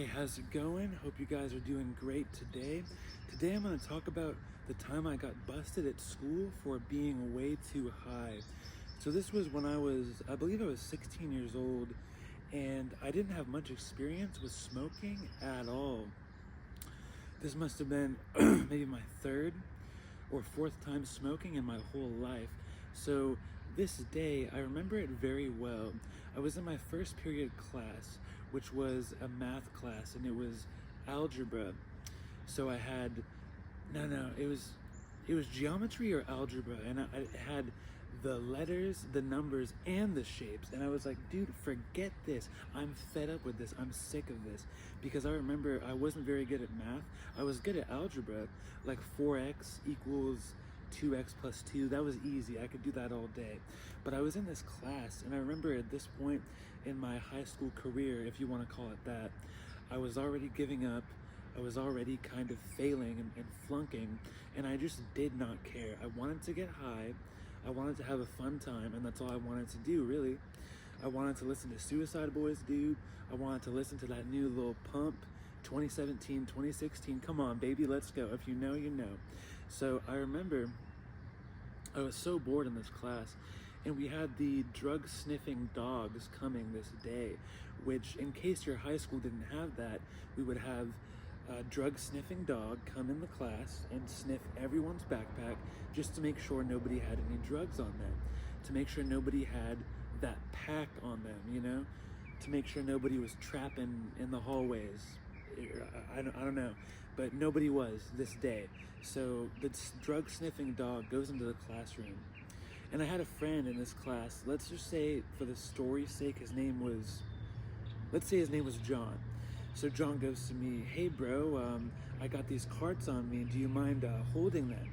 Hey, how's it going? Hope you guys are doing great today. Today I'm going to talk about the time I got busted at school for being way too high. So this was when I believe I was 16 years old, and I didn't have much experience with smoking at all. This must have been maybe my third or fourth time smoking in my whole life. So this day, I remember it very well. I was in my first period class, which was a math class, and it was algebra. So I had, no, it was geometry or algebra, and I had the letters, the numbers, and the shapes. And I was like, dude, forget this. I'm fed up with this. I'm sick of this. Because I remember I wasn't very good at math. I was good at algebra, like 4x equals 2x plus 2. That was easy. I could do that all day. But I was in this class, and I remember at this point in my high school career, if you want to call it that, I was already giving up. I was already kind of failing and flunking, and I just did not care. I wanted to get high. I wanted to have a fun time, and that's all I wanted to do, really. I wanted to listen to Suicide Boys, dude. I wanted to listen to that new Lil Pump, 2017, 2016. Come on, baby, let's go. If you know, you know. So I remember I was so bored in this class, and we had the drug sniffing dogs coming this day, which, in case your high school didn't have that, we would have a drug sniffing dog come in the class and sniff everyone's backpack just to make sure nobody had any drugs on them, to make sure nobody had that pack on them, to make sure nobody was trapping in the hallways. I don't know, but nobody was this day. So the drug sniffing dog goes into the classroom, and I had a friend in this class. Let's just say, for the story's sake, let's say his name was John. So John goes to me, hey bro, I got these carts on me. Do you mind holding them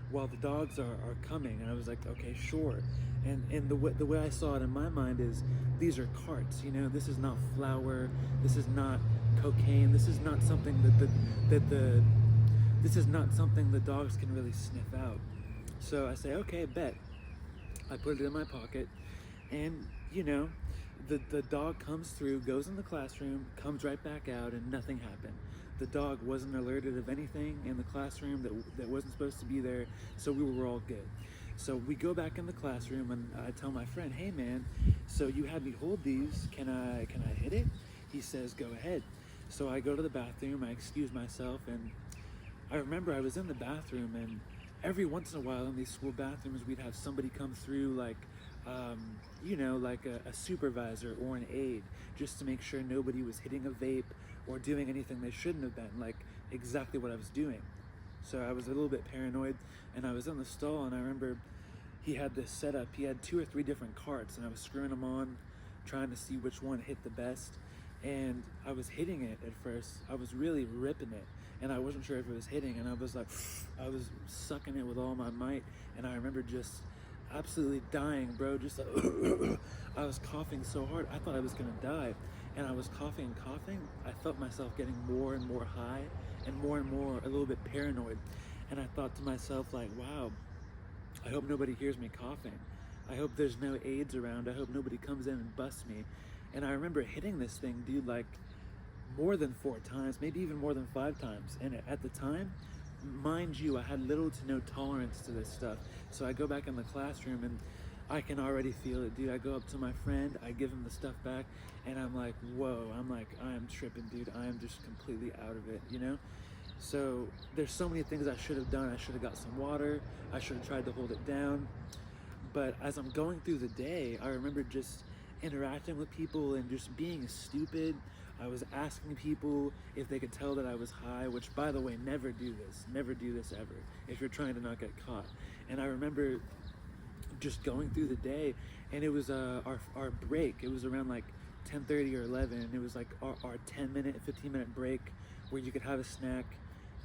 while the dogs are coming? And I was like, okay, sure. And the way I saw it in my mind is, these are carts. This is not flour. This is not cocaine. This is not something this is not something the dogs can really sniff out. So I say, okay, bet. I put it in my pocket, and the dog comes through, goes in the classroom, comes right back out, and nothing happened. The dog wasn't alerted of anything in the classroom that wasn't supposed to be there, so we were all good. So we go back in the classroom, and I tell my friend, hey man, so you had me hold these, can I hit it? He says, go ahead. So I go to the bathroom, I excuse myself, and I remember I was in the bathroom, and every once in a while in these school bathrooms, we'd have somebody come through, like a supervisor or an aide, just to make sure nobody was hitting a vape or doing anything they shouldn't have been, like exactly what I was doing. So I was a little bit paranoid, and I was in the stall, and I remember he had this setup. He had 2 or 3 different carts, and I was screwing them on, trying to see which one hit the best. And I was hitting it at first. I was really ripping it, and I wasn't sure if it was hitting, and I was like, I was sucking it with all my might, and I remember just absolutely dying, bro. Just I was coughing so hard, I thought I was gonna die, and I was coughing and coughing. I felt myself getting more and more high, and more a little bit paranoid, and I thought to myself, like, wow, I hope nobody hears me coughing. I hope there's no aides around. I hope nobody comes in and busts me. And I remember hitting this thing, dude, like more than 4 times, maybe even more than 5 times. And at the time, mind you, I had little to no tolerance to this stuff. So I go back in the classroom, and I can already feel it, dude. I go up to my friend, I give him the stuff back, and I'm like, whoa, I am tripping, dude. I am just completely out of it, So there's so many things I should have done. I should have got some water. I should have tried to hold it down. But as I'm going through the day, I remember just interacting with people and just being stupid. I was asking people if they could tell that I was high, which, by the way, never do this ever if you're trying to not get caught. And I remember just going through the day, and it was our break. It was around like 10:30 or 11, and it was like our 10-minute, 15-minute break where you could have a snack.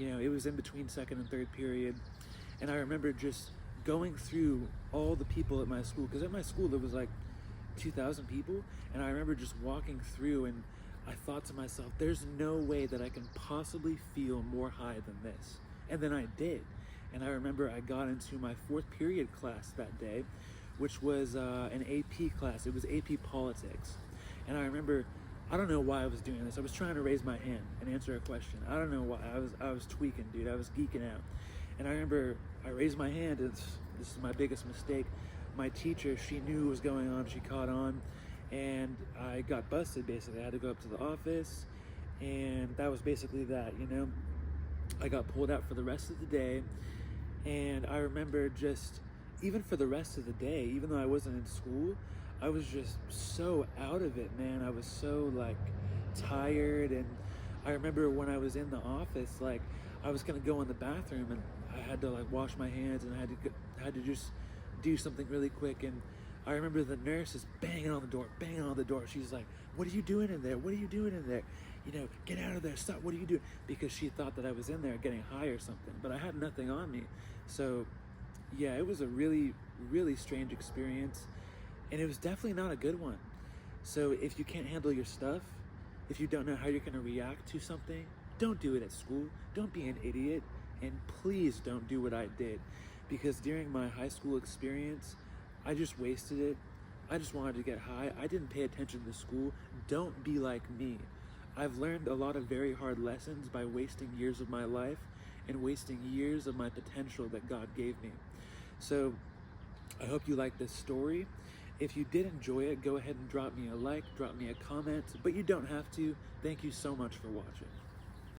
It was in between second and third period. And I remember just going through all the people at my school, because at my school there was like 2,000 people, and I remember just walking through, and I thought to myself, there's no way that I can possibly feel more high than this. And then I did. And I remember I got into my 4th period class that day, which was an AP class. It was AP Politics. And I remember I don't know why I was doing this. I was trying to raise my hand and answer a question. I don't know why. I was tweaking, dude. I was geeking out. And I remember I raised my hand, and this is my biggest mistake. My teacher, she knew what was going on. She caught on, and I got busted, basically. I had to go up to the office, and that was basically that, you know. I got pulled out for the rest of the day, and I remember just, even for the rest of the day, even though I wasn't in school, I was just so out of it, man. I was so like tired, and I remember when I was in the office, like I was gonna go in the bathroom, and I had to like wash my hands, and I had to just do something really quick. And I remember the nurse is banging on the door. She's like, "What are you doing in there? What are you doing in there? You know, get out of there, stop, what are you doing?" Because she thought that I was in there getting high or something, but I had nothing on me. So yeah, it was a really, really strange experience, and it was definitely not a good one. So if you can't handle your stuff, if you don't know how you're gonna react to something, don't do it at school. Don't be an idiot, and please don't do what I did. Because during my high school experience, I just wasted it. I just wanted to get high. I didn't pay attention to school. Don't be like me. I've learned a lot of very hard lessons by wasting years of my life and wasting years of my potential that God gave me. So I hope you like this story. If you did enjoy it, go ahead and drop me a like, drop me a comment, but you don't have to. Thank you so much for watching.